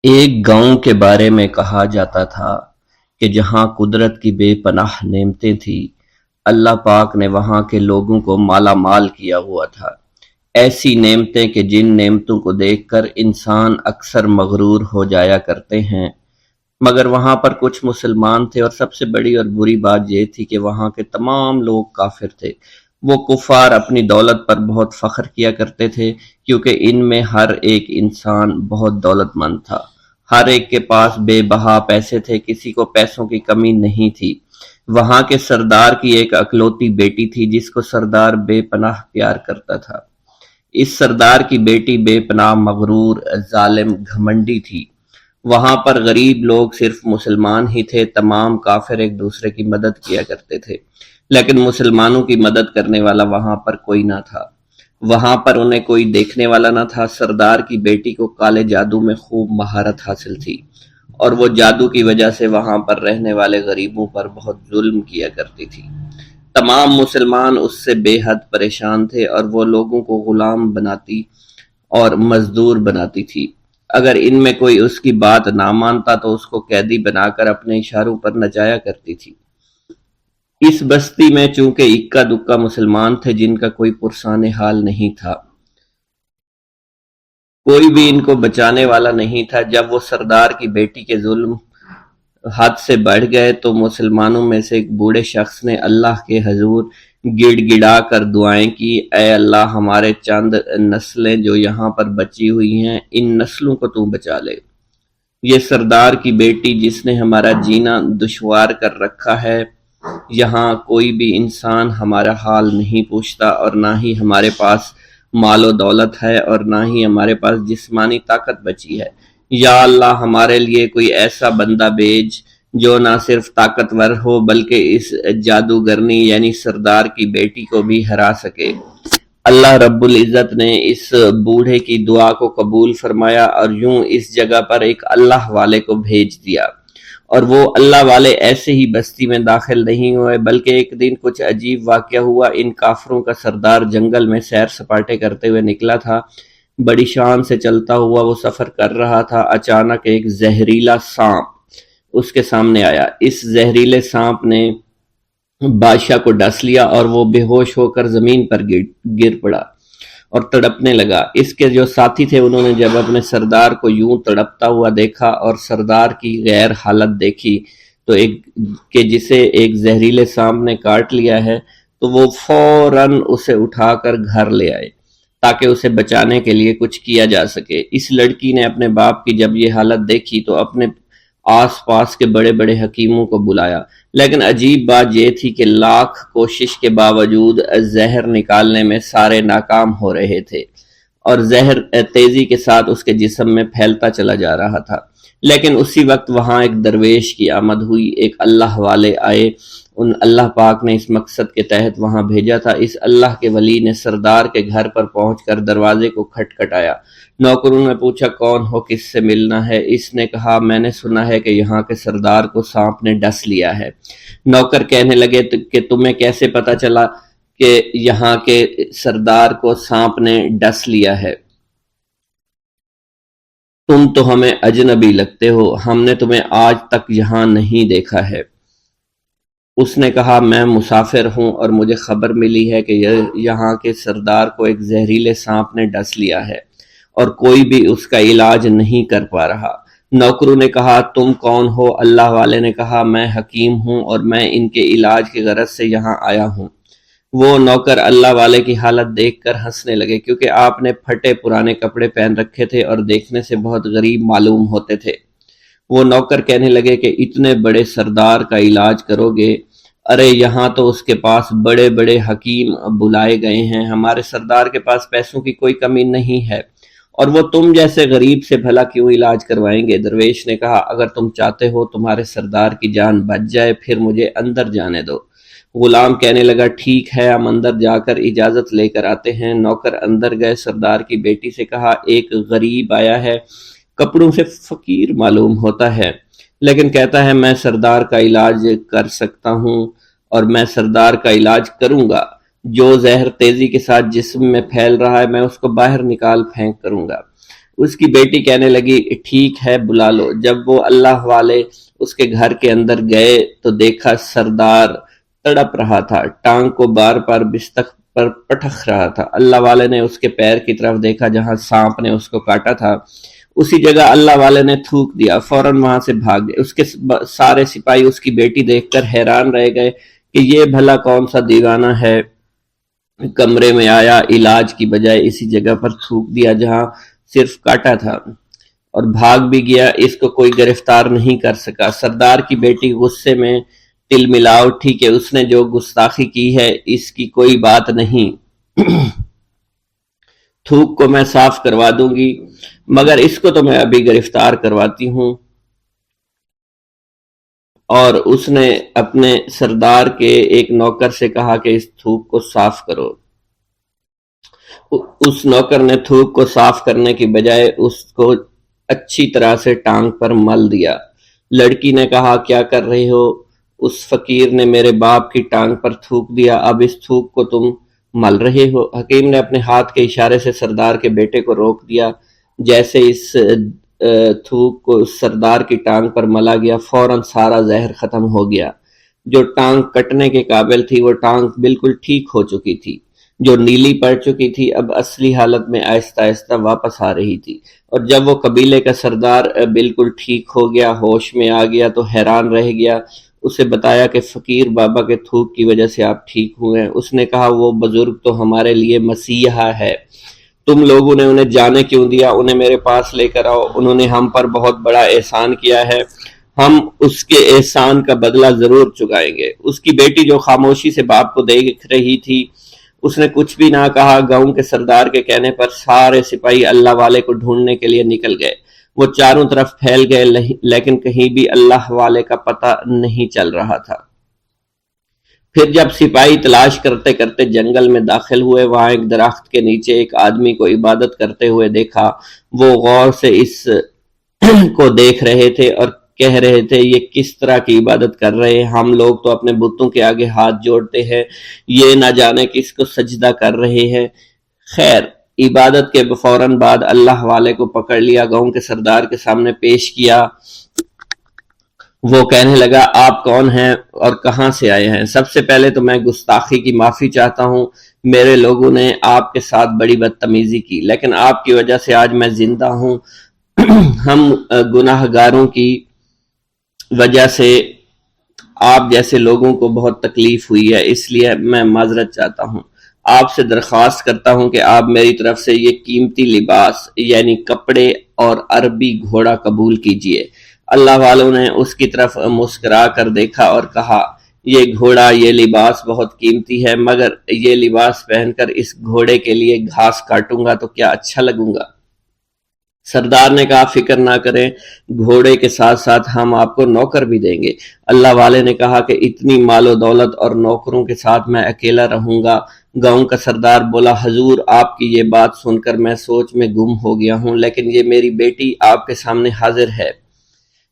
ایک گاؤں کے بارے میں کہا جاتا تھا کہ جہاں قدرت کی بے پناہ نعمتیں تھیں، اللہ پاک نے وہاں کے لوگوں کو مالا مال کیا ہوا تھا۔ ایسی نعمتیں کہ جن نعمتوں کو دیکھ کر انسان اکثر مغرور ہو جایا کرتے ہیں، مگر وہاں پر کچھ مسلمان تھے، اور سب سے بڑی اور بری بات یہ تھی کہ وہاں کے تمام لوگ کافر تھے۔ وہ کفار اپنی دولت پر بہت فخر کیا کرتے تھے، کیونکہ ان میں ہر ایک انسان بہت دولت مند تھا۔ ہر ایک کے پاس بے بہا پیسے تھے، کسی کو پیسوں کی کمی نہیں تھی۔ وہاں کے سردار کی ایک اکلوتی بیٹی تھی جس کو سردار بے پناہ پیار کرتا تھا۔ اس سردار کی بیٹی بے پناہ مغرور، ظالم، گھمنڈی تھی۔ وہاں پر غریب لوگ صرف مسلمان ہی تھے، تمام کافر ایک دوسرے کی مدد کیا کرتے تھے، لیکن مسلمانوں کی مدد کرنے والا وہاں پر کوئی نہ تھا۔ وہاں پر انہیں کوئی دیکھنے والا نہ تھا۔ سردار کی بیٹی کو کالے جادو میں خوب مہارت حاصل تھی، اور وہ جادو کی وجہ سے وہاں پر رہنے والے غریبوں پر بہت ظلم کیا کرتی تھی۔ تمام مسلمان اس سے بے حد پریشان تھے، اور وہ لوگوں کو غلام بناتی اور مزدور بناتی تھی۔ اگر ان میں کوئی اس کی بات نہ مانتا تو اس کو قیدی بنا کر اپنے اشاروں پر نچایا کرتی تھی۔ اس بستی میں چونکہ اکا دکا مسلمان تھے جن کا کوئی پرسان حال نہیں تھا، کوئی بھی ان کو بچانے والا نہیں تھا۔ جب وہ سردار کی بیٹی کے ظلم حد سے بڑھ گئے تو مسلمانوں میں سے ایک بوڑھے شخص نے اللہ کے حضور گڑ گڑا کر دعائیں کی، اے اللہ، ہمارے چند نسلیں جو یہاں پر بچی ہوئی ہیں، ان نسلوں کو تو بچا لے۔ یہ سردار کی بیٹی جس نے ہمارا جینا دشوار کر رکھا ہے، یہاں کوئی بھی انسان ہمارا حال نہیں پوچھتا، اور نہ ہی ہمارے پاس مال و دولت ہے، اور نہ ہی ہمارے پاس جسمانی طاقت بچی ہے۔ یا اللہ، ہمارے لیے کوئی ایسا بندہ بھیج جو نہ صرف طاقتور ہو بلکہ اس جادوگرنی یعنی سردار کی بیٹی کو بھی ہرا سکے۔ اللہ رب العزت نے اس بوڑھے کی دعا کو قبول فرمایا، اور یوں اس جگہ پر ایک اللہ والے کو بھیج دیا۔ اور وہ اللہ والے ایسے ہی بستی میں داخل نہیں ہوئے، بلکہ ایک دن کچھ عجیب واقعہ ہوا۔ ان کافروں کا سردار جنگل میں سیر سپاٹے کرتے ہوئے نکلا تھا۔ بڑی شان سے چلتا ہوا وہ سفر کر رہا تھا۔ اچانک ایک زہریلا سانپ اس کے سامنے آیا۔ اس زہریلے سانپ نے بادشاہ کو ڈس لیا، اور وہ بے ہوش ہو کر زمین پر گر پڑا اور تڑپنے لگا۔ اس کے جو ساتھی تھے انہوں نے جب اپنے سردار کو یوں تڑپتا ہوا دیکھا اور سردار کی غیر حالت دیکھی تو کہ جسے ایک زہریلے سانپ نے کاٹ لیا ہے، تو وہ فوراً اسے اٹھا کر گھر لے آئے تاکہ اسے بچانے کے لیے کچھ کیا جا سکے۔ اس لڑکی نے اپنے باپ کی جب یہ حالت دیکھی تو اپنے آس پاس کے بڑے بڑے حکیموں کو بلایا، لیکن عجیب بات یہ تھی کہ لاکھ کوشش کے باوجود زہر نکالنے میں سارے ناکام ہو رہے تھے، اور زہر تیزی کے ساتھ اس کے جسم میں پھیلتا چلا جا رہا تھا۔ لیکن اسی وقت وہاں ایک درویش کی آمد ہوئی، ایک اللہ والے آئے، ان اللہ پاک نے اس مقصد کے تحت وہاں بھیجا تھا۔ اس اللہ کے ولی نے سردار کے گھر پر پہنچ کر دروازے کو کھٹکھٹایا۔ نوکروں نے پوچھا کون ہو، کس سے ملنا ہے؟ اس نے کہا میں نے سنا ہے کہ یہاں کے سردار کو سانپ نے ڈس لیا ہے۔ نوکر کہنے لگے کہ تمہیں کیسے پتا چلا کہ یہاں کے سردار کو سانپ نے ڈس لیا ہے؟ تم تو ہمیں اجنبی لگتے ہو، ہم نے تمہیں آج تک یہاں نہیں دیکھا ہے۔ اس نے کہا میں مسافر ہوں، اور مجھے خبر ملی ہے کہ یہاں کے سردار کو ایک زہریلے سانپ نے ڈس لیا ہے، اور کوئی بھی اس کا علاج نہیں کر پا رہا۔ نوکروں نے کہا تم کون ہو؟ اللہ والے نے کہا میں حکیم ہوں، اور میں ان کے علاج کی غرض سے یہاں آیا ہوں۔ وہ نوکر اللہ والے کی حالت دیکھ کر ہنسنے لگے، کیونکہ آپ نے پھٹے پرانے کپڑے پہن رکھے تھے اور دیکھنے سے بہت غریب معلوم ہوتے تھے۔ وہ نوکر کہنے لگے کہ اتنے بڑے سردار کا علاج کرو گے؟ ارے یہاں تو اس کے پاس بڑے بڑے حکیم بلائے گئے ہیں، ہمارے سردار کے پاس پیسوں کی کوئی کمی نہیں ہے، اور وہ تم جیسے غریب سے بھلا کیوں علاج کروائیں گے؟ درویش نے کہا اگر تم چاہتے ہو تمہارے سردار کی جان بچ جائے پھر مجھے اندر جانے دو۔ غلام کہنے لگا ٹھیک ہے، ہم اندر جا کر اجازت لے کر آتے ہیں۔ نوکر اندر گئے، سردار کی بیٹی سے کہا ایک غریب آیا ہے، کپڑوں سے فقیر معلوم ہوتا ہے، لیکن کہتا ہے میں سردار کا علاج کر سکتا ہوں، اور میں سردار کا علاج کروں گا۔ جو زہر تیزی کے ساتھ جسم میں پھیل رہا ہے میں اس کو باہر نکال پھینک کروں گا۔ اس کی بیٹی کہنے لگی ٹھیک ہے بلا لو۔ جب وہ اللہ والے اس کے گھر کے اندر گئے تو دیکھا سردار تڑپ رہا تھا، ٹانگ کو بار بار بستر پر پٹخ رہا تھا۔ اللہ والے نے اس کے پیر کی طرف دیکھا جہاں سانپ نے اس کو کاٹا تھا، اسی جگہ اللہ والے نے تھوک دیا، فوراً وہاں سے بھاگ گئے۔ اس کے سارے سپاہی اس کی بیٹی دیکھ کر حیران رہ گئے کہ یہ بھلا کون سا دیوانہ ہے، کمرے میں آیا، علاج کی بجائے اسی جگہ پر تھوک دیا جہاں صرف کاٹا تھا، اور بھاگ بھی گیا۔ اس کو کوئی گرفتار نہیں کر سکا۔ سردار کی بیٹی غصے میں تل ملا اٹھی کہ اس نے جو گستاخی کی ہے اس کی کوئی بات نہیں، تھوک کو میں صاف کروا دوں گی، مگر اس کو تو میں ابھی گرفتار کرواتی ہوں۔ اور اس نے اپنے سردار کے ایک نوکر سے کہا کہ اس تھوک کو صاف کرو۔ اس نوکر نے تھوک کو صاف کرنے کی بجائے اس کو اچھی طرح سے ٹانگ پر مل دیا۔ لڑکی نے کہا کیا کر رہے ہو؟ اس فقیر نے میرے باپ کی ٹانگ پر تھوک دیا، اب اس تھوک کو تم مل رہے ہو؟ حکیم نے اپنے ہاتھ کے اشارے سے سردار کے بیٹے کو روک دیا۔ جیسے اس تھوک کو سردار کی ٹانگ پر ملا گیا، فوراً سارا زہر ختم ہو گیا۔ جو ٹانگ کٹنے کے قابل تھی وہ ٹانگ بالکل ٹھیک ہو چکی تھی، جو نیلی پڑ چکی تھی اب اصلی حالت میں آہستہ آہستہ واپس آ رہی تھی۔ اور جب وہ قبیلے کا سردار بالکل ٹھیک ہو گیا، ہوش میں آ گیا تو حیران رہ گیا۔ اسے بتایا کہ فقیر بابا کے تھوک کی وجہ سے آپ ٹھیک ہوئے ہیں۔ اس نے کہا وہ بزرگ تو ہمارے لیے مسیحا ہے، تم لوگوں نے انہیں جانے کیوں دیا؟ انہیں میرے پاس لے کر آؤ، انہوں نے ہم پر بہت بڑا احسان کیا ہے، ہم اس کے احسان کا بدلہ ضرور چکائیں گے۔ اس کی بیٹی جو خاموشی سے باپ کو دیکھ رہی تھی، اس نے کچھ بھی نہ کہا۔ گاؤں کے سردار کے کہنے پر سارے سپاہی اللہ والے کو ڈھونڈنے کے لیے نکل گئے۔ وہ چاروں طرف پھیل گئے لیکن کہیں بھی اللہ والے کا پتہ نہیں چل رہا تھا۔ پھر جب سپاہی تلاش کرتے کرتے جنگل میں داخل ہوئے، وہاں ایک درخت کے نیچے ایک آدمی کو عبادت کرتے ہوئے دیکھا۔ وہ غور سے اس کو دیکھ رہے تھے اور کہہ رہے تھے یہ کس طرح کی عبادت کر رہے ہیں؟ ہم لوگ تو اپنے بتوں کے آگے ہاتھ جوڑتے ہیں، یہ نہ جانے کس کو سجدہ کر رہے ہیں۔ خیر، عبادت کے فوراً بعد اللہ والے کو پکڑ لیا، گاؤں کے سردار کے سامنے پیش کیا۔ وہ کہنے لگا آپ کون ہیں اور کہاں سے آئے ہیں؟ سب سے پہلے تو میں گستاخی کی معافی چاہتا ہوں، میرے لوگوں نے آپ کے ساتھ بڑی بدتمیزی کی، لیکن آپ کی وجہ سے آج میں زندہ ہوں۔ ہم گناہ گاروں کی وجہ سے آپ جیسے لوگوں کو بہت تکلیف ہوئی ہے، اس لیے میں معذرت چاہتا ہوں۔ آپ سے درخواست کرتا ہوں کہ آپ میری طرف سے یہ قیمتی لباس یعنی کپڑے اور عربی گھوڑا قبول کیجئے۔ اللہ والوں نے اس کی طرف مسکرا کر دیکھا اور کہا یہ گھوڑا، یہ لباس بہت قیمتی ہے، مگر یہ لباس پہن کر اس گھوڑے کے لیے گھاس کاٹوں گا تو کیا اچھا لگوں گا؟ سردار نے کہا فکر نہ کریں، گھوڑے کے ساتھ ساتھ ہم آپ کو نوکر بھی دیں گے۔ اللہ والے نے کہا کہ اتنی مال و دولت اور نوکروں کے ساتھ میں اکیلا رہوں گا؟ گاؤں کا سردار بولا حضور آپ کی یہ بات سن کر میں سوچ میں گم ہو گیا ہوں، لیکن یہ میری بیٹی آپ کے سامنے حاضر ہے۔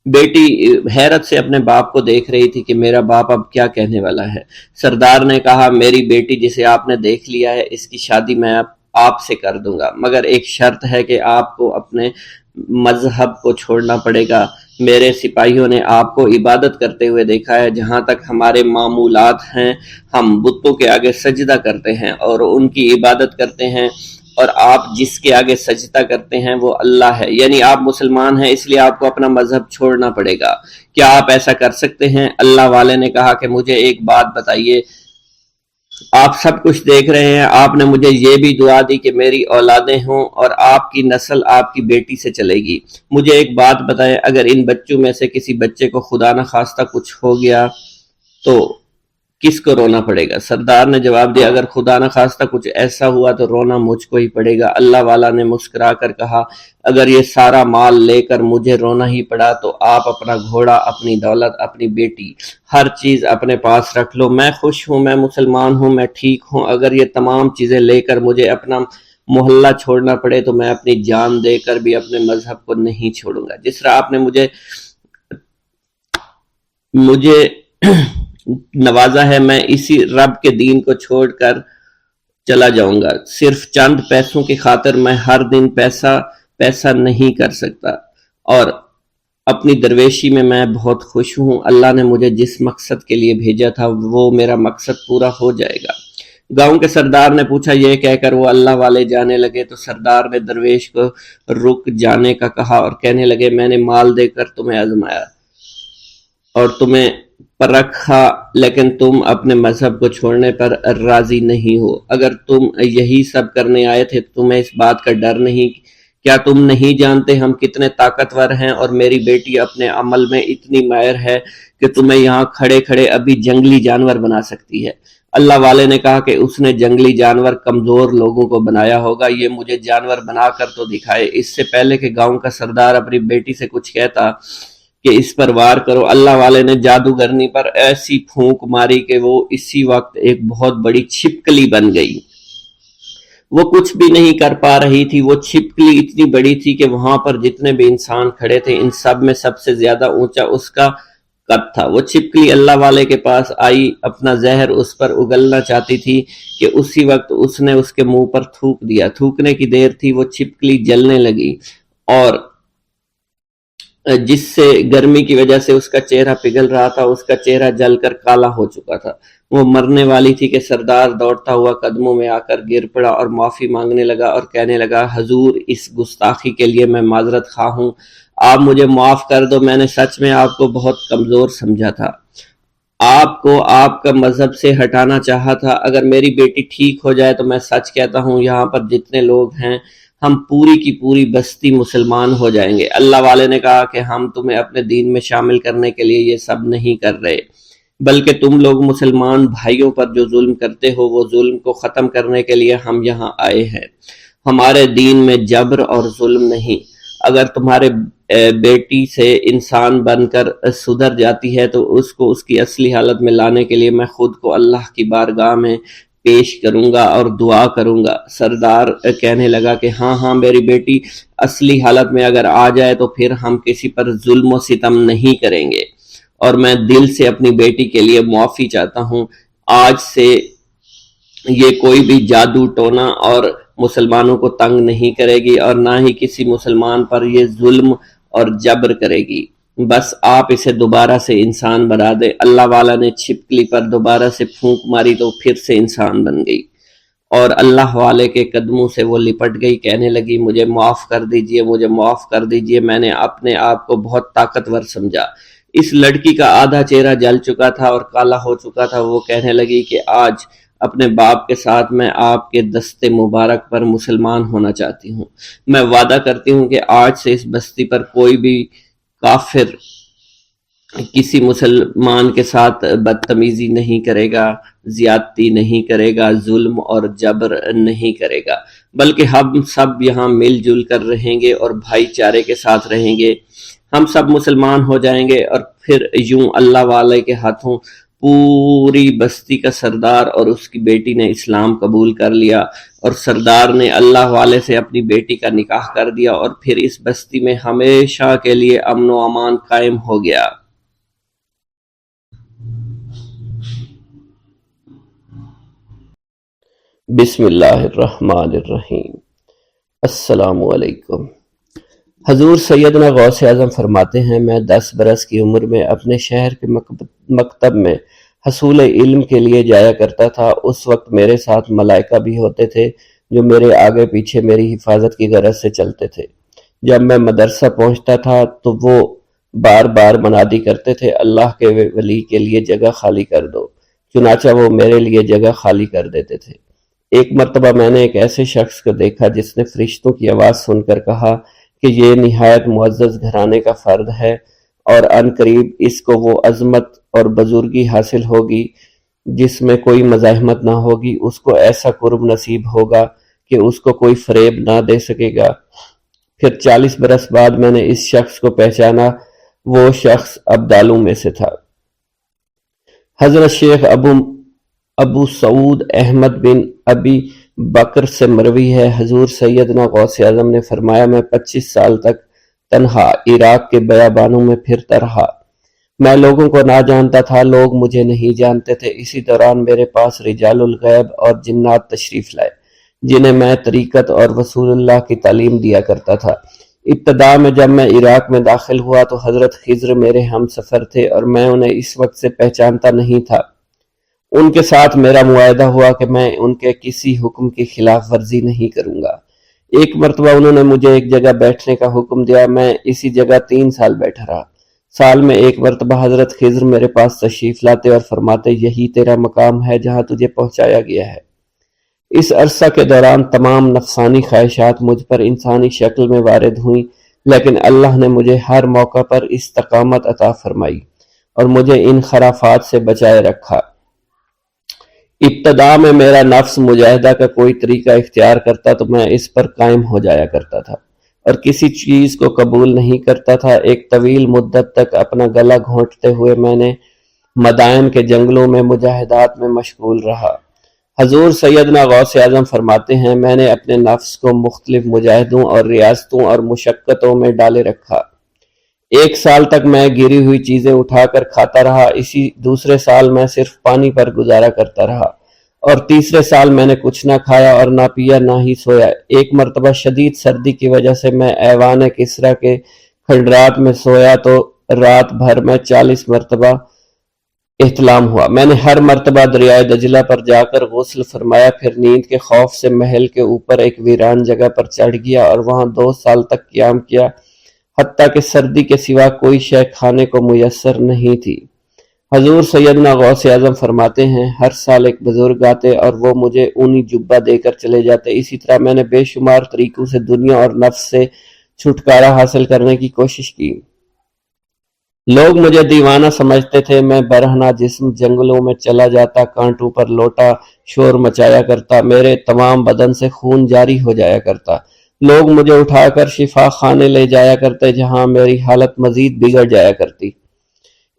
بیٹی حیرت سے اپنے باپ کو دیکھ رہی تھی کہ میرا باپ اب کیا کہنے والا ہے۔ سردار نے کہا میری بیٹی جسے آپ نے دیکھ لیا ہے اس کی شادی میں آپ سے کر دوں گا، مگر ایک شرط ہے کہ آپ کو اپنے مذہب کو چھوڑنا پڑے گا۔ میرے سپاہیوں نے آپ کو عبادت کرتے ہوئے دیکھا ہے، جہاں تک ہمارے معمولات ہیں ہم بتوں کے آگے سجدہ کرتے ہیں اور ان کی عبادت کرتے ہیں، اور آپ جس کے آگے سجدہ کرتے ہیں وہ اللہ ہے، یعنی آپ مسلمان ہیں، اس لیے آپ کو اپنا مذہب چھوڑنا پڑے گا۔ کیا آپ ایسا کر سکتے ہیں؟ اللہ والے نے کہا کہ مجھے ایک بات بتائیے، آپ سب کچھ دیکھ رہے ہیں، آپ نے مجھے یہ بھی دعا دی کہ میری اولادیں ہوں اور آپ کی نسل آپ کی بیٹی سے چلے گی۔ مجھے ایک بات بتائیں، اگر ان بچوں میں سے کسی بچے کو خدا نہ خواستہ کچھ ہو گیا تو کس کو رونا پڑے گا؟ سردار نے جواب دیا اگر خدا نہ خواستہ کچھ ایسا ہوا تو رونا مجھ کو ہی پڑے گا۔ اللہ والا نے مسکرا کر کہا اگر یہ سارا مال لے کر مجھے رونا ہی پڑا تو آپ اپنا گھوڑا، اپنی دولت، اپنی بیٹی، ہر چیز اپنے پاس رکھ لو۔ میں خوش ہوں، میں مسلمان ہوں، میں ٹھیک ہوں۔ اگر یہ تمام چیزیں لے کر مجھے اپنا محلہ چھوڑنا پڑے تو میں اپنی جان دے کر بھی اپنے مذہب کو نہیں چھوڑوں گا۔ جس طرح آپ نے مجھے نوازا ہے، میں اسی رب کے دین کو چھوڑ کر چلا جاؤں گا۔ صرف چند پیسوں کی خاطر میں ہر دن پیسہ پیسہ نہیں کر سکتا، اور اپنی درویشی میں بہت خوش ہوں۔ اللہ نے مجھے جس مقصد کے لیے بھیجا تھا وہ میرا مقصد پورا ہو جائے گا۔ گاؤں کے سردار نے پوچھا، یہ کہہ کر وہ اللہ والے جانے لگے تو سردار نے درویش کو رک جانے کا کہا اور کہنے لگے، میں نے مال دے کر تمہیں آزمایا اور تمہیں پرکھا، لیکن تم اپنے مذہب کو چھوڑنے پر راضی نہیں ہو۔ اگر تم یہی سب کرنے آئے تھے تو تمہیں اس بات کا ڈر نہیں؟ کیا تم نہیں جانتے ہم کتنے طاقتور ہیں، اور میری بیٹی اپنے عمل میں اتنی ماہر ہے کہ تمہیں یہاں کھڑے کھڑے ابھی جنگلی جانور بنا سکتی ہے۔ اللہ والے نے کہا کہ اس نے جنگلی جانور کمزور لوگوں کو بنایا ہوگا، یہ مجھے جانور بنا کر تو دکھائے۔ اس سے پہلے کہ گاؤں کا سردار اپنی بیٹی سے کچھ کہتا کہ اس پر وار کرو، اللہ والے نے جادوگرنی پر ایسی پھونک ماری کہ وہ اسی وقت ایک بہت بڑی چھپکلی بن گئی۔ وہ کچھ بھی نہیں کر پا رہی تھی، وہ چھپکلی اتنی بڑی تھی کہ وہاں پر جتنے بھی انسان کھڑے تھے ان سب میں سب سے زیادہ اونچا اس کا قد تھا۔ وہ چھپکلی اللہ والے کے پاس آئی، اپنا زہر اس پر اگلنا چاہتی تھی کہ اسی وقت اس نے اس کے منہ پر تھوک دیا۔ تھوکنے کی دیر تھی، وہ چھپکلی جلنے لگی اور جس سے گرمی کی وجہ سے اس کا چہرہ پگھل رہا تھا، اس کا چہرہ جل کر کالا ہو چکا تھا۔ وہ مرنے والی تھی کہ سردار دوڑتا ہوا قدموں میں آ کر گر پڑا اور معافی مانگنے لگا اور کہنے لگا، حضور اس گستاخی کے لیے میں معذرت خواہ ہوں، آپ مجھے معاف کر دو، میں نے سچ میں آپ کو بہت کمزور سمجھا تھا، آپ کو آپ کا مذہب سے ہٹانا چاہا تھا۔ اگر میری بیٹی ٹھیک ہو جائے تو میں سچ کہتا ہوں یہاں پر جتنے لوگ ہیں ہم پوری کی پوری بستی مسلمان ہو جائیں گے۔ اللہ والے نے کہا کہ ہم تمہیں اپنے دین میں شامل کرنے کے لیے یہ سب نہیں کر رہے، بلکہ تم لوگ مسلمان بھائیوں پر جو ظلم کرتے ہو وہ ظلم کو ختم کرنے کے لیے ہم یہاں آئے ہیں۔ ہمارے دین میں جبر اور ظلم نہیں۔ اگر تمہارے بیٹی سے انسان بن کر سدھر جاتی ہے تو اس کو اس کی اصلی حالت میں لانے کے لیے میں خود کو اللہ کی بارگاہ میں پیش کروں گا اور دعا کروں گا۔ سردار کہنے لگا کہ ہاں میری بیٹی اصلی حالت میں اگر آ جائے تو پھر ہم کسی پر ظلم و ستم نہیں کریں گے، اور میں دل سے اپنی بیٹی کے لیے معافی چاہتا ہوں۔ آج سے یہ کوئی بھی جادو ٹونا اور مسلمانوں کو تنگ نہیں کرے گی، اور نہ ہی کسی مسلمان پر یہ ظلم اور جبر کرے گی۔ بس آپ اسے دوبارہ سے انسان بنا دے۔ اللہ والا نے چھپکلی پر دوبارہ سے پھونک ماری تو پھر سے انسان بن گئی اور اللہ والے کے قدموں سے وہ لپٹ گئی، کہنے لگی، مجھے معاف کر دیجئے، مجھے معاف کر دیجئے، میں نے اپنے آپ کو بہت طاقتور سمجھا۔ اس لڑکی کا آدھا چہرہ جل چکا تھا اور کالا ہو چکا تھا۔ وہ کہنے لگی کہ آج اپنے باپ کے ساتھ میں آپ کے دست مبارک پر مسلمان ہونا چاہتی ہوں۔ میں وعدہ کرتی ہوں کہ آج سے اس بستی پر کوئی بھی کافر کسی مسلمان کے ساتھ بدتمیزی نہیں کرے گا، زیادتی نہیں کرے گا، ظلم اور جبر نہیں کرے گا، بلکہ ہم سب یہاں مل جل کر رہیں گے اور بھائی چارے کے ساتھ رہیں گے۔ ہم سب مسلمان ہو جائیں گے اور پھر یوں اللہ والے کے ہاتھوں پوری بستی کا سردار اور اس کی بیٹی نے اسلام قبول کر لیا، اور سردار نے اللہ والے سے اپنی بیٹی کا نکاح کر دیا، اور پھر اس بستی میں ہمیشہ کے لیے امن و امان قائم ہو گیا۔ بسم اللہ الرحمن الرحیم۔ السلام علیکم۔ حضور سیدنا غوث اعظم فرماتے ہیں، میں 10 برس کی عمر میں اپنے شہر کے مکتب میں حصول علم کے لیے جایا کرتا تھا۔ اس وقت میرے ساتھ ملائکہ بھی ہوتے تھے جو میرے آگے پیچھے میری حفاظت کی غرض سے چلتے تھے۔ جب میں مدرسہ پہنچتا تھا تو وہ بار بار منادی کرتے تھے، اللہ کے ولی کے لیے جگہ خالی کر دو، چنانچہ وہ میرے لیے جگہ خالی کر دیتے تھے۔ ایک مرتبہ میں نے ایک ایسے شخص کو دیکھا جس نے فرشتوں کی آواز سن کر کہا کہ یہ نہایت معزز گھرانے کا فرد ہے، اور ان قریب اس کو وہ عظمت اور بزرگی حاصل ہوگی جس میں کوئی مزاحمت نہ ہوگی، اس کو ایسا قرب نصیب ہوگا کہ اس کو کوئی فریب نہ دے سکے گا۔ پھر 40 برس بعد میں نے اس شخص کو پہچانا، وہ شخص ابدالوں میں سے تھا۔ حضرت شیخ ابو سعود احمد بن ابی بکر سے مروی ہے، حضور سیدنا غوث اعظم نے فرمایا، میں 25 سال تک تنہا عراق کے بیابانوں میں پھرتا رہا۔ میں لوگوں کو نہ جانتا تھا، لوگ مجھے نہیں جانتے تھے۔ اسی دوران میرے پاس رجال الغیب اور جنات تشریف لائے۔ جنہیں میں طریقت اور رسول اللہ کی تعلیم دیا کرتا تھا۔ ابتدا میں جب میں عراق میں داخل ہوا تو حضرت خضر میرے ہم سفر تھے اور میں انہیں اس وقت سے پہچانتا نہیں تھا۔ ان کے ساتھ میرا معاہدہ ہوا کہ میں ان کے کسی حکم کی خلاف ورزی نہیں کروں گا۔ ایک مرتبہ انہوں نے مجھے ایک جگہ بیٹھنے کا حکم دیا، میں اسی جگہ 3 سال بیٹھا رہا۔ سال میں ایک مرتبہ حضرت خضر میرے پاس تشریف لاتے اور فرماتے یہی تیرا مقام ہے جہاں تجھے پہنچایا گیا ہے۔ اس عرصہ کے دوران تمام نفسانی خواہشات مجھ پر انسانی شکل میں وارد ہوئیں، لیکن اللہ نے مجھے ہر موقع پر استقامت عطا فرمائی اور مجھے ان خرافات سے بچائے رکھا۔ ابتدا میں میرا نفس مجاہدہ کا کوئی طریقہ اختیار کرتا تو میں اس پر قائم ہو جایا کرتا تھا اور کسی چیز کو قبول نہیں کرتا تھا۔ ایک طویل مدت تک اپنا گلا گھونٹتے ہوئے میں نے مدائن کے جنگلوں میں مجاہدات میں مشغول رہا۔ حضور سیدنا غوث اعظم فرماتے ہیں میں نے اپنے نفس کو مختلف مجاہدوں اور ریاستوں اور مشقتوں میں ڈالے رکھا۔ 1 سال تک میں گری ہوئی چیزیں اٹھا کر کھاتا رہا، اسی دوسرے سال میں صرف پانی پر گزارا کرتا رہا اور تیسرے سال میں نے کچھ نہ کھایا اور نہ پیا نہ ہی سویا۔ ایک مرتبہ شدید سردی کی وجہ سے میں ایوان کسریٰ کے کھنڈرات میں سویا تو رات بھر میں 40 مرتبہ احتلام ہوا۔ میں نے ہر مرتبہ دریائے دجلہ پر جا کر غسل فرمایا، پھر نیند کے خوف سے محل کے اوپر ایک ویران جگہ پر چڑھ گیا اور وہاں 2 سال تک قیام کیا، حتیٰ کہ سردی کے سوا کوئی شے کھانے کو میسر نہیں تھی۔ حضور سیدنا غوث اعظم فرماتے ہیں ہر سال ایک بزرگ آتے اور وہ مجھے اونی جبہ دے کر چلے جاتے۔ اسی طرح میں نے بے شمار طریقوں سے دنیا اور نفس سے چھٹکارا حاصل کرنے کی کوشش کی۔ لوگ مجھے دیوانہ سمجھتے تھے، میں برہنہ جسم جنگلوں میں چلا جاتا، کانٹوں پر لوٹا شور مچایا کرتا، میرے تمام بدن سے خون جاری ہو جایا کرتا۔ لوگ مجھے اٹھا کر شفا خانے لے جایا کرتے جہاں میری حالت مزید بگڑ جایا کرتی۔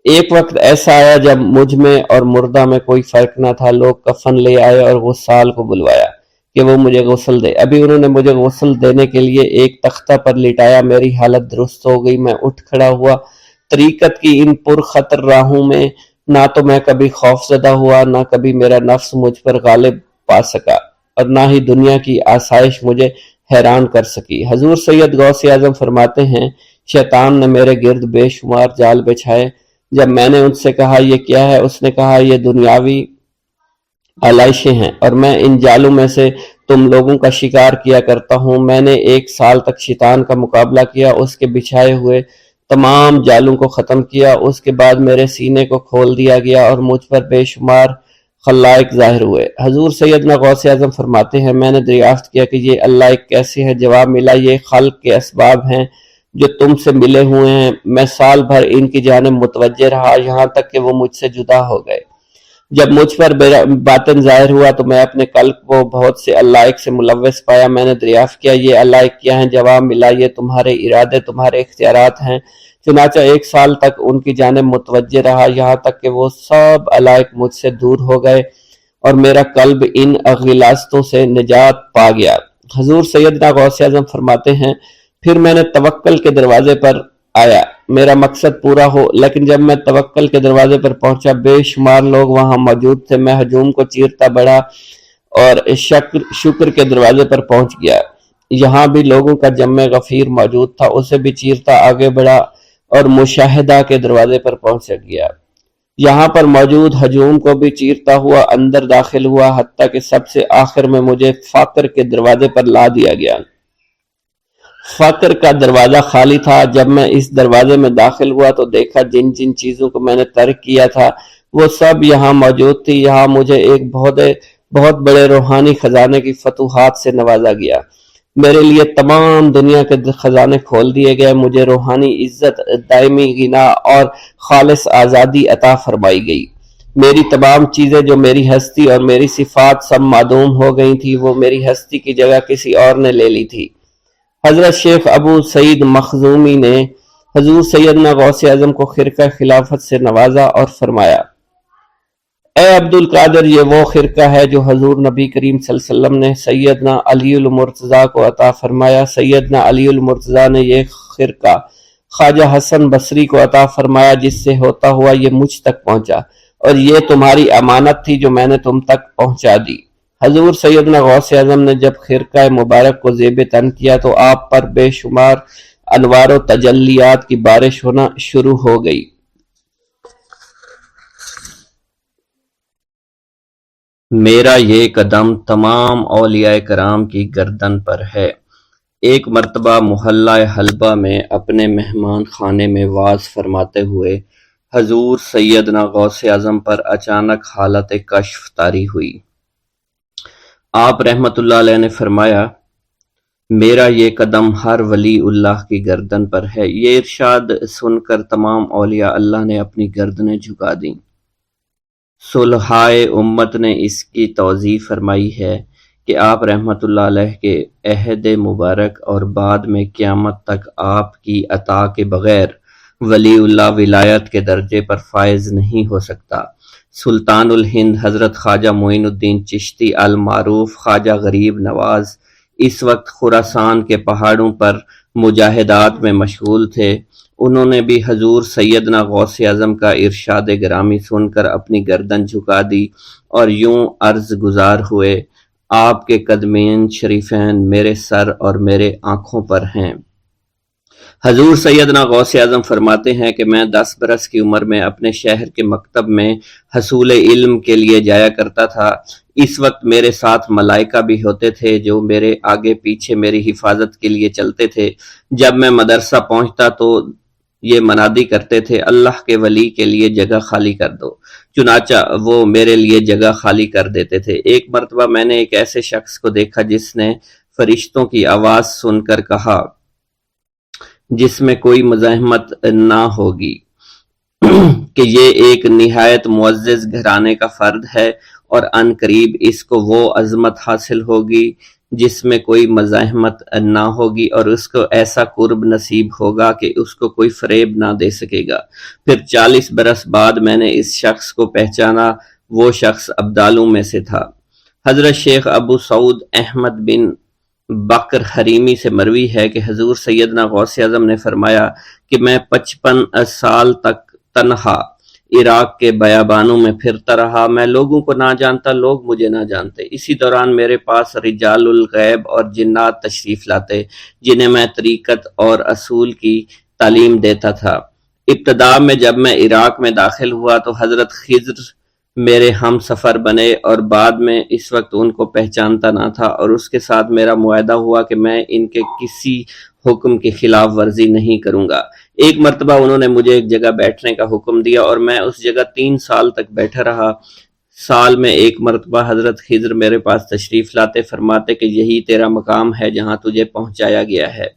ایک وقت ایسا آیا جب مجھ میں اور مردہ میں کوئی فرق نہ تھا۔ لوگ کفن لے آئے اور غسال کو بلوایا کہ وہ مجھے غسل دے۔ ابھی انہوں نے مجھے غسل دینے کے لیے ایک تختہ پر لٹایا، میری حالت درست ہو گئی، میں اٹھ کھڑا ہوا۔ طریقت کی ان پرخطر راہوں میں نہ تو میں کبھی خوف زدہ ہوا، نہ کبھی میرا نفس مجھ پر غالب پا سکا اور نہ ہی دنیا کی آسائش مجھے حیران کر سکی۔ حضور سید غوث اعظم فرماتے ہیں شیطان نے میرے گرد بے شمار جال بچھائے۔ جب میں نے ان سے کہا یہ کیا ہے، اس نے کہا یہ دنیاوی آلائشیں ہیں اور میں ان جالوں میں سے تم لوگوں کا شکار کیا کرتا ہوں۔ میں نے 1 سال تک شیطان کا مقابلہ کیا، اس کے بچھائے ہوئے تمام جالوں کو ختم کیا۔ اس کے بعد میرے سینے کو کھول دیا گیا اور مجھ پر بے شمار خلائق ظاہر ہوئے۔ حضور سیدنا غوث اعظم فرماتے ہیں میں نے دریافت کیا کہ یہ اللہ ایک کیسے ہے؟ جواب ملا یہ خلق کے اسباب ہیں جو تم سے ملے ہوئے ہیں۔ میں سال بھر ان کی جانب متوجہ رہا یہاں تک کہ وہ مجھ سے جدا ہو گئے۔ جب مجھ پر باطن ظاہر ہوا تو میں اپنے قلب کو بہت سے علائق سے ملوث پایا۔ میں نے دریافت کیا یہ علائق کیا ہیں؟ جواب ملا یہ تمہارے ارادے، تمہارے اختیارات ہیں۔ چنانچہ 1 سال تک ان کی جانب متوجہ رہا یہاں تک کہ وہ سب علائق مجھ سے دور ہو گئے اور میرا قلب ان غلاظتوں سے نجات پا گیا۔ حضور سیدنا غوث اعظم فرماتے ہیں پھر میں نے توکل کے دروازے پر آیا، میرا مقصد پورا ہو، لیکن جب میں توکل کے دروازے پر پہنچا بے شمار لوگ وہاں موجود تھے۔ میں ہجوم کو چیرتا بڑھا اور شکر کے دروازے پر پہنچ گیا، یہاں بھی لوگوں کا جمع غفیر موجود تھا، اسے بھی چیرتا آگے بڑھا اور مشاہدہ کے دروازے پر پہنچ گیا، یہاں پر موجود ہجوم کو بھی چیرتا ہوا اندر داخل ہوا، حتیٰ کہ سب سے آخر میں مجھے فقر کے دروازے پر لا دیا گیا۔ فقر کا دروازہ خالی تھا۔ جب میں اس دروازے میں داخل ہوا تو دیکھا جن جن چیزوں کو میں نے ترک کیا تھا وہ سب یہاں موجود تھی۔ یہاں مجھے ایک بہت بڑے روحانی خزانے کی فتوحات سے نوازا گیا، میرے لیے تمام دنیا کے خزانے کھول دیے گئے، مجھے روحانی عزت، دائمی غنا اور خالص آزادی عطا فرمائی گئی۔ میری تمام چیزیں جو میری ہستی اور میری صفات سب معدوم ہو گئی تھی، وہ میری ہستی کی جگہ کسی اور نے لے لی تھی۔ حضرت شیخ ابو سعید مخزومی نے حضور سیدنا غوث اعظم کو خرقہ خلافت سے نوازا اور فرمایا اے عبد القادر، یہ وہ خرقہ ہے جو حضور نبی کریم صلی اللہ علیہ وسلم نے سیدنا علی المرتضیٰ کو عطا فرمایا۔ سیدنا علی المرتضیٰ نے یہ خرقہ خواجہ حسن بصری کو عطا فرمایا، جس سے ہوتا ہوا یہ مجھ تک پہنچا، اور یہ تمہاری امانت تھی جو میں نے تم تک پہنچا دی۔ حضور سیدنا غوث اعظم نے جب خرقہ مبارک کو زیب تن کیا تو آپ پر بے شمار انوار و تجلیات کی بارش ہونا شروع ہو گئی۔ میرا یہ قدم تمام اولیاء کرام کی گردن پر ہے۔ ایک مرتبہ محلہ حلبہ میں اپنے مہمان خانے میں واز فرماتے ہوئے حضور سیدنا غوث اعظم پر اچانک حالت کشف طاری ہوئی۔ آپ رحمت اللہ علیہ نے فرمایا، میرا یہ قدم ہر ولی اللہ کی گردن پر ہے۔ یہ ارشاد سن کر تمام اولیاء اللہ نے اپنی گردنیں جھکا دیں۔ صلحائے امت نے اس کی توضیح فرمائی ہے کہ آپ رحمت اللہ علیہ کے عہد مبارک اور بعد میں قیامت تک آپ کی عطا کے بغیر ولی اللہ ولایت کے درجے پر فائز نہیں ہو سکتا۔ سلطان الہند حضرت خواجہ معین الدین چشتی المعروف خواجہ غریب نواز اس وقت خراسان کے پہاڑوں پر مجاہدات میں مشغول تھے۔ انہوں نے بھی حضور سیدنا غوث اعظم کا ارشاد گرامی سن کر اپنی گردن جھکا دی اور یوں عرض گزار ہوئے، آپ کے قدمین شریفین میرے سر اور میرے آنکھوں پر ہیں۔ حضور سیدنا غوث اعظم فرماتے ہیں کہ میں 10 برس کی عمر میں اپنے شہر کے مکتب میں حصول علم کے لیے جایا کرتا تھا۔ اس وقت میرے ساتھ ملائکہ بھی ہوتے تھے جو میرے آگے پیچھے میری حفاظت کے لیے چلتے تھے۔ جب میں مدرسہ پہنچتا تو یہ منادی کرتے تھے، اللہ کے ولی کے لیے جگہ خالی کر دو۔ چنانچہ وہ میرے لیے جگہ خالی کر دیتے تھے۔ ایک مرتبہ میں نے ایک ایسے شخص کو دیکھا جس نے فرشتوں کی آواز سن کر کہا، جس میں کوئی مزاحمت نہ ہوگی، کہ یہ ایک نہایت معزز گھرانے کا فرد ہے اور عن قریب اس کو وہ عظمت حاصل ہوگی جس میں کوئی مزاحمت نہ ہوگی، اور اس کو ایسا قرب نصیب ہوگا کہ اس کو کوئی فریب نہ دے سکے گا۔ پھر 40 برس بعد میں نے اس شخص کو پہچانا، وہ شخص ابدالوں میں سے تھا۔ حضرت شیخ ابو سعود احمد بن بکر حریمی سے مروی ہے کہ حضور سیدنا غوث اعظم نے فرمایا کہ میں 55 سال تک تنہا عراق کے بیابانوں میں پھرتا رہا، میں لوگوں کو نہ جانتا، لوگ مجھے نہ جانتے۔ اسی دوران میرے پاس رجال الغیب اور جنات تشریف لاتے جنہیں میں طریقت اور اصول کی تعلیم دیتا تھا۔ ابتدا میں جب میں عراق میں داخل ہوا تو حضرت خضر میرے ہم سفر بنے اور بعد میں اس وقت ان کو پہچانتا نہ تھا، اور اس کے ساتھ میرا معاہدہ ہوا کہ میں ان کے کسی حکم کی خلاف ورزی نہیں کروں گا۔ ایک مرتبہ انہوں نے مجھے ایک جگہ بیٹھنے کا حکم دیا اور میں اس جگہ 3 سال تک بیٹھا رہا۔ سال میں ایک مرتبہ حضرت خضر میرے پاس تشریف لاتے، فرماتے کہ یہی تیرا مقام ہے جہاں تجھے پہنچایا گیا ہے۔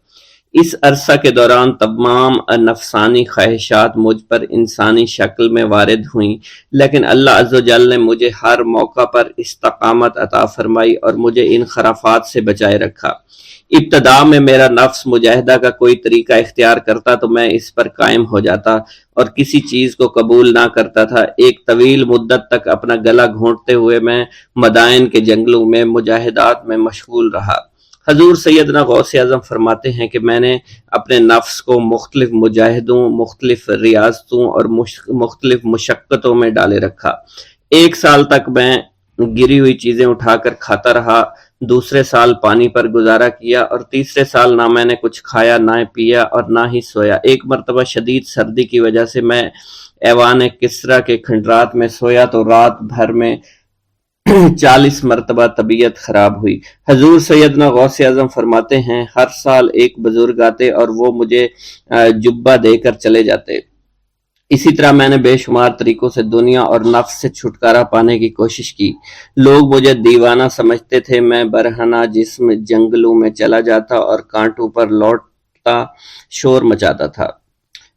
اس عرصہ کے دوران تمام نفسانی خواہشات مجھ پر انسانی شکل میں وارد ہوئیں، لیکن اللہ عز و جل نے مجھے ہر موقع پر استقامت عطا فرمائی اور مجھے ان خرافات سے بچائے رکھا۔ ابتدا میں میرا نفس مجاہدہ کا کوئی طریقہ اختیار کرتا تو میں اس پر قائم ہو جاتا اور کسی چیز کو قبول نہ کرتا تھا۔ ایک طویل مدت تک اپنا گلا گھونٹتے ہوئے میں مدائن کے جنگلوں میں مجاہدات میں مشغول رہا۔ حضور سیدنا غوث اعظم فرماتے ہیں کہ میں نے اپنے نفس کو مختلف مجاہدوں، مختلف ریاضتوں اور مختلف مشقتوں میں ڈالے رکھا۔ 1 سال تک میں گری ہوئی چیزیں اٹھا کر کھاتا رہا، دوسرے سال پانی پر گزارا کیا، اور تیسرے سال نہ میں نے کچھ کھایا، نہ پیا اور نہ ہی سویا۔ ایک مرتبہ شدید سردی کی وجہ سے میں ایوان کسریٰ کے کھنڈرات میں سویا تو رات بھر میں 40 مرتبہ طبیعت خراب ہوئی۔ حضور سیدنا غوث اعظم فرماتے ہیں، ہر سال ایک بزرگ آتے اور وہ مجھے جبہ دے کر چلے جاتے۔ اسی طرح میں نے بے شمار طریقوں سے دنیا اور نفس سے چھٹکارا پانے کی کوشش کی۔ لوگ مجھے دیوانہ سمجھتے تھے۔ میں برہنہ جسم جنگلوں میں چلا جاتا اور کانٹوں پر لوٹتا شور مچاتا تھا۔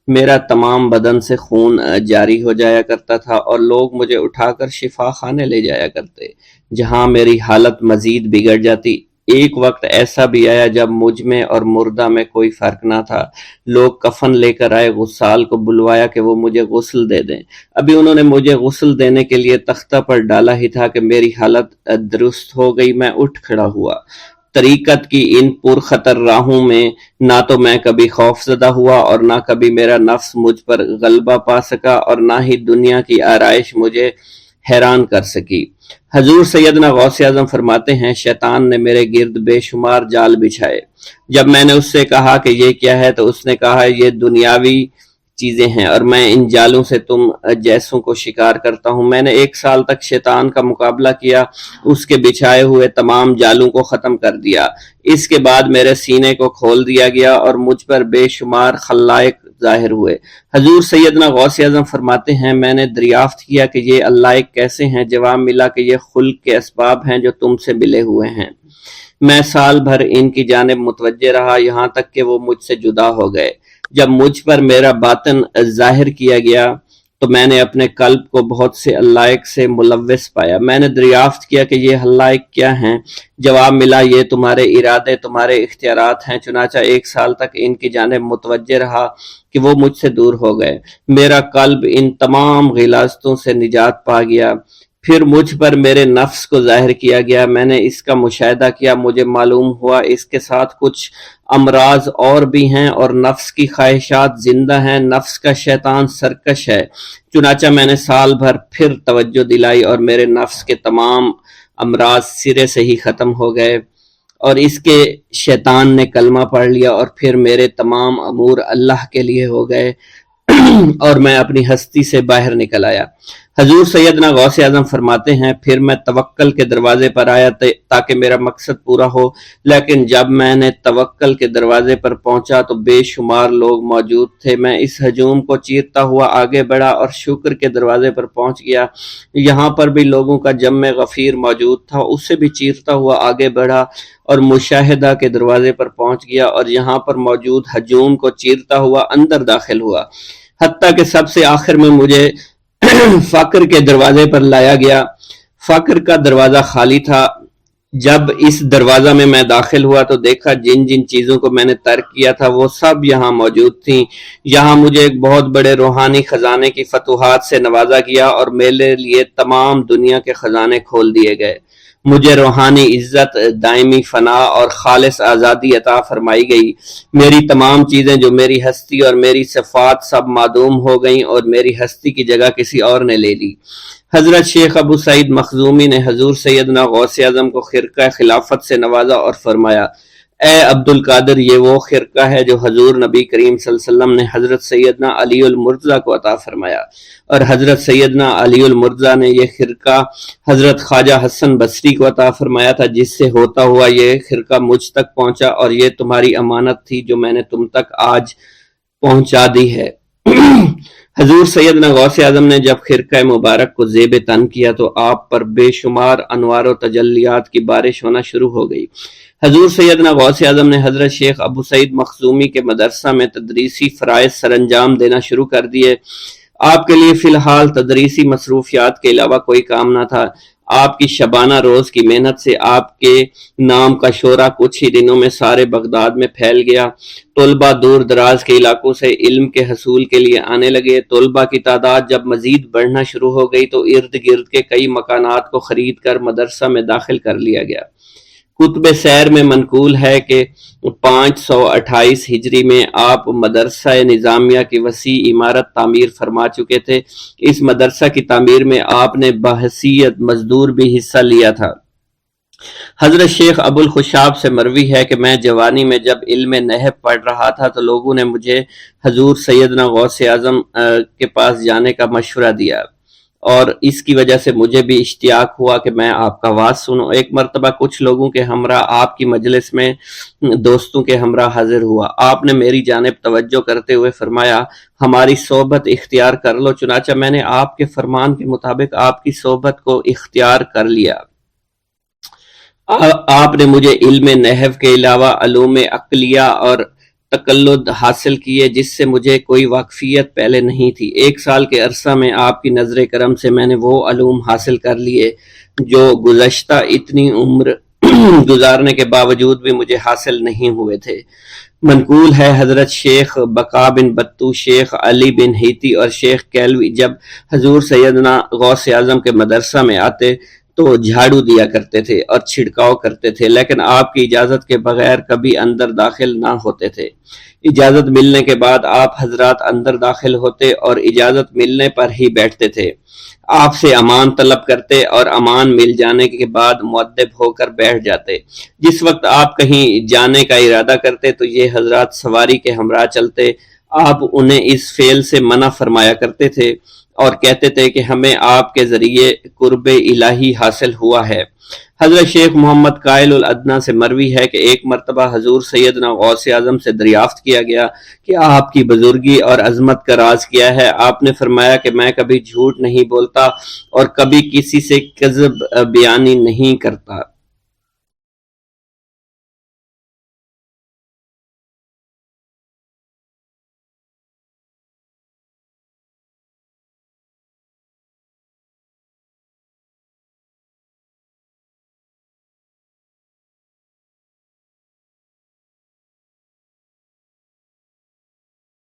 میرا تمام بدن سے خون جاری ہو جایا کرتا تھا اور لوگ مجھے اٹھا کر شفا خانے لے جایا کرتے، جہاں میری حالت مزید بگڑ جاتی۔ ایک وقت ایسا بھی آیا جب مجھ میں اور مردہ میں کوئی فرق نہ تھا۔ لوگ کفن لے کر آئے، غسال کو بلوایا کہ وہ مجھے غسل دے دیں۔ ابھی انہوں نے مجھے غسل دینے کے لیے تختہ پر ڈالا ہی تھا کہ میری حالت درست ہو گئی۔ میں اٹھ کھڑا ہوا۔ طریقت کی ان پرخطر راہوں میں نہ تو میں کبھی خوف زدہ ہوا اور نہ کبھی میرا نفس مجھ پر غلبہ پا سکا، اور نہ ہی دنیا کی آرائش مجھے حیران کر سکی۔ حضور سیدنا غوث اعظم فرماتے ہیں شیطان نے میرے گرد بے شمار جال بچھائے۔ جب میں نے اس سے کہا کہ یہ کیا ہے تو اس نے کہا یہ دنیاوی چیزیں ہیں اور میں ان جالوں سے تم جیسوں کو شکار کرتا ہوں۔ میں نے 1 سال تک شیطان کا مقابلہ کیا، اس کے بچھائے ہوئے تمام جالوں کو ختم کر دیا۔ اس کے بعد میرے سینے کو کھول دیا گیا اور مجھ پر بے شمار خلائق ظاہر ہوئے۔ حضور سیدنا غوث اعظم فرماتے ہیں میں نے دریافت کیا کہ یہ اللہ کیسے ہیں؟ جواب ملا کہ یہ خلق کے اسباب ہیں جو تم سے ملے ہوئے ہیں۔ میں سال بھر ان کی جانب متوجہ رہا یہاں تک کہ وہ مجھ سے جدا ہو گئے۔ جب مجھ پر میرا باطن ظاہر کیا گیا تو میں نے اپنے قلب کو بہت سے علائق سے ملوث پایا۔ میں نے دریافت کیا کہ یہ علائق کیا ہیں؟ جواب ملا یہ تمہارے ارادے، تمہارے اختیارات ہیں۔ چنانچہ 1 سال تک ان کی جانب متوجہ رہا کہ وہ مجھ سے دور ہو گئے۔ میرا قلب ان تمام غلاظتوں سے نجات پا گیا۔ پھر مجھ پر میرے نفس کو ظاہر کیا گیا، میں نے اس کا مشاہدہ کیا، مجھے معلوم ہوا اس کے ساتھ کچھ امراض اور بھی ہیں اور نفس کی خواہشات زندہ ہیں، نفس کا شیطان سرکش ہے۔ چنانچہ میں نے سال بھر پھر توجہ دلائی اور میرے نفس کے تمام امراض سرے سے ہی ختم ہو گئے اور اس کے شیطان نے کلمہ پڑھ لیا اور پھر میرے تمام امور اللہ کے لیے ہو گئے اور میں اپنی ہستی سے باہر نکل آیا۔ حضور سیدنا غوث اعظم فرماتے ہیں پھر میں توکل کے دروازے پر آیا تاکہ میرا مقصد پورا ہو، لیکن جب میں نے توکل کے دروازے پر پہنچا تو بے شمار لوگ موجود تھے۔ میں اس ہجوم کو چیرتا ہوا آگے بڑھا اور شکر کے دروازے پر پہنچ گیا، یہاں پر بھی لوگوں کا جمع غفیر موجود تھا، اسے بھی چیرتا ہوا آگے بڑھا اور مشاہدہ کے دروازے پر پہنچ گیا اور یہاں پر موجود ہجوم کو چیرتا ہوا اندر داخل ہوا، حتیٰ کہ سب سے آخر میں مجھے فقر کے دروازے پر لایا گیا۔ فقر کا دروازہ خالی تھا۔ جب اس دروازہ میں داخل ہوا تو دیکھا جن جن چیزوں کو میں نے ترک کیا تھا وہ سب یہاں موجود تھیں۔ یہاں مجھے ایک بہت بڑے روحانی خزانے کی فتوحات سے نوازا گیا اور میرے لیے تمام دنیا کے خزانے کھول دیے گئے۔ مجھے روحانی عزت، دائمی فنا اور خالص آزادی عطا فرمائی گئی۔ میری تمام چیزیں جو میری ہستی اور میری صفات سب معدوم ہو گئیں اور میری ہستی کی جگہ کسی اور نے لے لی۔ حضرت شیخ ابو سعید مخزومی نے حضور سیدنا غوث اعظم کو خرقہ خلافت سے نوازا اور فرمایا اے عبد القادر یہ وہ خرقہ ہے جو حضور نبی کریم صلی اللہ علیہ وسلم نے حضرت سیدنا علی المرتضیٰ کو عطا فرمایا، اور حضرت سیدنا علی المرتضیٰ نے یہ خرقہ حضرت خواجہ حسن بصری کو عطا فرمایا تھا، جس سے ہوتا ہوا یہ خرقہ مجھ تک پہنچا اور یہ تمہاری امانت تھی جو میں نے تم تک آج پہنچا دی ہے۔ حضور سیدنا غوث اعظم نے جب خرقہ مبارک کو زیب تن کیا تو آپ پر بے شمار انوار و تجلیات کی بارش ہونا شروع ہو گئی۔ حضور سیدنا غوث اعظم نے حضرت شیخ ابو سعید مخزومی کے مدرسہ میں تدریسی فرائض سر انجام دینا شروع کر دیے۔ آپ کے لیے فی الحال تدریسی مصروفیات کے علاوہ کوئی کام نہ تھا۔ آپ کی شبانہ روز کی محنت سے آپ کے نام کا شعرہ کچھ ہی دنوں میں سارے بغداد میں پھیل گیا۔ طلبہ دور دراز کے علاقوں سے علم کے حصول کے لیے آنے لگے۔ طلبہ کی تعداد جب مزید بڑھنا شروع ہو گئی تو ارد گرد کے کئی مکانات کو خرید کر مدرسہ میں داخل کر لیا گیا۔ کتب سیر میں منقول ہے کہ 528 ہجری میں آپ مدرسہ نظامیہ کی وسیع عمارت تعمیر فرما چکے تھے۔ اس مدرسہ کی تعمیر میں آپ نے بحیثیت مزدور بھی حصہ لیا تھا۔ حضرت شیخ ابو الخشاب سے مروی ہے کہ میں جوانی میں جب علم نحو پڑھ رہا تھا تو لوگوں نے مجھے حضور سیدنا غوث اعظم کے پاس جانے کا مشورہ دیا اور اس کی وجہ سے مجھے بھی اشتیاق ہوا کہ میں آپ کا واز سنوں۔ ایک مرتبہ کچھ لوگوں کے ہمراہ آپ کی مجلس میں دوستوں کے ہمراہ حاضر ہوا۔ آپ نے میری جانب توجہ کرتے ہوئے فرمایا ہماری صحبت اختیار کر لو۔ چنانچہ میں نے آپ کے فرمان کے مطابق آپ کی صحبت کو اختیار کر لیا۔ آپ نے مجھے علم نحو کے علاوہ علوم عقلیہ اور تقلد حاصل کیے جس سے مجھے کوئی واقفیت پہلے نہیں تھی۔ 1 سال کے عرصہ میں آپ کی نظر کرم سے میں نے وہ علوم حاصل کر لیے جو گزشتہ اتنی عمر گزارنے کے باوجود بھی مجھے حاصل نہیں ہوئے تھے۔ منقول ہے حضرت شیخ بقا بن بطو، شیخ علی بن ہیتی اور شیخ کیلوی جب حضور سیدنا غوث اعظم کے مدرسہ میں آتے تو جھاڑو دیا کرتے تھے اور چھڑکاؤ کرتے تھے، لیکن آپ کی اجازت کے بغیر کبھی اندر داخل نہ ہوتے تھے۔ اجازت ملنے کے بعد آپ حضرات اندر داخل ہوتے اور اجازت ملنے پر ہی بیٹھتے تھے۔ آپ سے امان طلب کرتے اور امان مل جانے کے بعد مؤدب ہو کر بیٹھ جاتے۔ جس وقت آپ کہیں جانے کا ارادہ کرتے تو یہ حضرات سواری کے ہمراہ چلتے۔ آپ انہیں اس فعل سے منع فرمایا کرتے تھے اور کہتے تھے کہ ہمیں آپ کے ذریعے قرب الہی حاصل ہوا ہے۔ حضرت شیخ محمد قائل الادنیٰ سے مروی ہے کہ ایک مرتبہ حضور سیدنا غوث اعظم سے دریافت کیا گیا کہ آپ کی بزرگی اور عظمت کا راز کیا ہے؟ آپ نے فرمایا کہ میں کبھی جھوٹ نہیں بولتا اور کبھی کسی سے کذب بیانی نہیں کرتا۔